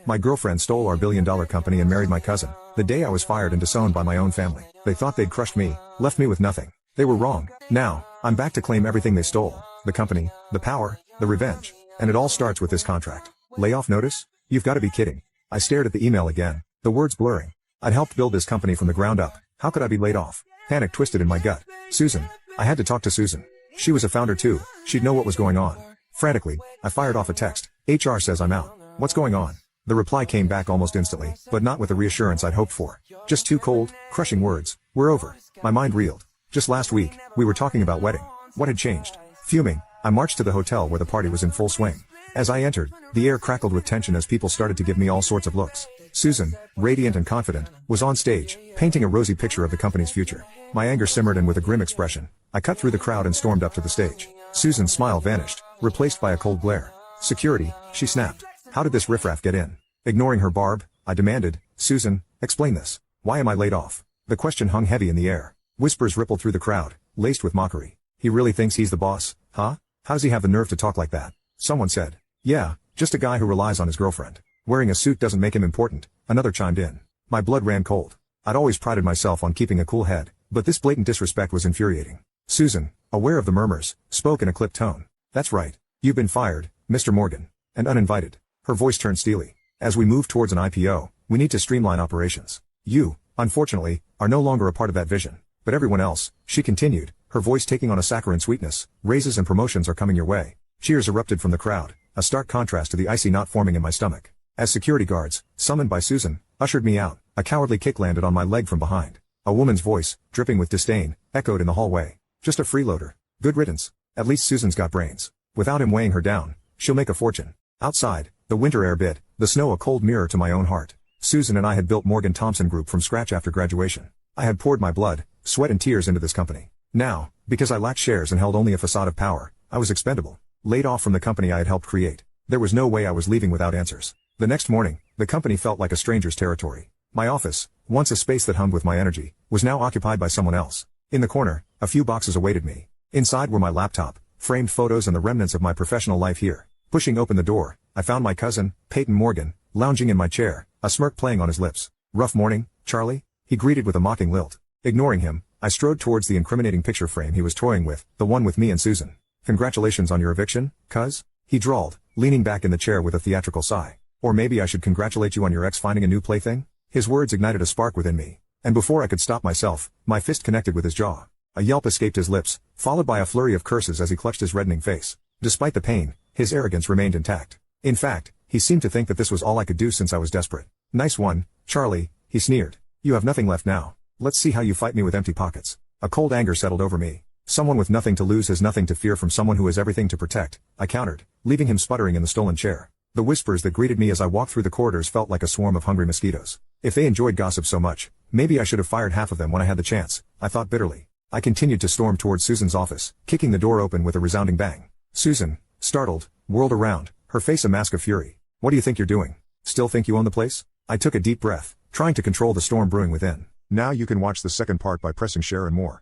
My girlfriend stole our billion-dollar company and married my cousin. The day I was fired and disowned by my own family. They thought they'd crushed me, left me with nothing. They were wrong. Now, I'm back to claim everything they stole. The company, the power, the revenge. And it all starts with this contract. Layoff notice? You've got to be kidding. I stared at the email again, the words blurring. I'd helped build this company from the ground up. How could I be laid off? Panic twisted in my gut. Susan. I had to talk to Susan. She was a founder too. She'd know what was going on. Frantically, I fired off a text. HR says I'm out. What's going on? The reply came back almost instantly, but not with the reassurance I'd hoped for. Just two cold, crushing words. We're over. My mind reeled. Just last week, we were talking about wedding. What had changed? Fuming, I marched to the hotel where the party was in full swing. As I entered, the air crackled with tension as people started to give me all sorts of looks. Susan, radiant and confident, was on stage, painting a rosy picture of the company's future. My anger simmered, and with a grim expression, I cut through the crowd and stormed up to the stage. Susan's smile vanished, replaced by a cold glare. Security, she snapped. How did this riffraff get in? Ignoring her barb, I demanded, Susan, explain this. Why am I laid off? The question hung heavy in the air. Whispers rippled through the crowd, laced with mockery. He really thinks he's the boss, huh? How does he have the nerve to talk like that? Someone said. Yeah, just a guy who relies on his girlfriend. Wearing a suit doesn't make him important, another chimed in. My blood ran cold. I'd always prided myself on keeping a cool head, but this blatant disrespect was infuriating. Susan, aware of the murmurs, spoke in a clipped tone. That's right. You've been fired, Mr. Morgan. And uninvited. Her voice turned steely. As we move towards an IPO, we need to streamline operations. You, unfortunately, are no longer a part of that vision. But everyone else, she continued, her voice taking on a saccharine sweetness, raises and promotions are coming your way. Cheers erupted from the crowd, a stark contrast to the icy knot forming in my stomach. As security guards, summoned by Susan, ushered me out, a cowardly kick landed on my leg from behind. A woman's voice, dripping with disdain, echoed in the hallway. Just a freeloader. Good riddance. At least Susan's got brains. Without him weighing her down, she'll make a fortune. Outside, the winter air bit, the snow a cold mirror to my own heart. Susan and I had built Morgan Thompson Group from scratch after graduation. I had poured my blood, sweat and tears into this company. Now, because I lacked shares and held only a facade of power, I was expendable. Laid off from the company I had helped create. There was no way I was leaving without answers. The next morning, the company felt like a stranger's territory. My office, once a space that hummed with my energy, was now occupied by someone else. In the corner, a few boxes awaited me. Inside were my laptop, framed photos and the remnants of my professional life here. Pushing open the door, I found my cousin, Peyton Morgan, lounging in my chair, a smirk playing on his lips. Rough morning, Charlie? He greeted with a mocking lilt. Ignoring him, I strode towards the incriminating picture frame he was toying with, the one with me and Susan. Congratulations on your eviction, cuz? He drawled, leaning back in the chair with a theatrical sigh. Or maybe I should congratulate you on your ex finding a new plaything? His words ignited a spark within me. And before I could stop myself, my fist connected with his jaw. A yelp escaped his lips, followed by a flurry of curses as he clutched his reddening face. Despite the pain, his arrogance remained intact. In fact, he seemed to think that this was all I could do since I was desperate. Nice one, Charlie, he sneered. You have nothing left now. Let's see how you fight me with empty pockets. A cold anger settled over me. Someone with nothing to lose has nothing to fear from someone who has everything to protect, I countered, leaving him sputtering in the stolen chair. The whispers that greeted me as I walked through the corridors felt like a swarm of hungry mosquitoes. If they enjoyed gossip so much, maybe I should have fired half of them when I had the chance, I thought bitterly. I continued to storm towards Susan's office, kicking the door open with a resounding bang. Susan, startled, whirled around, her face a mask of fury. What do you think you're doing? Still think you own the place? I took a deep breath, trying to control the storm brewing within. Now you can watch the second part by pressing share and more.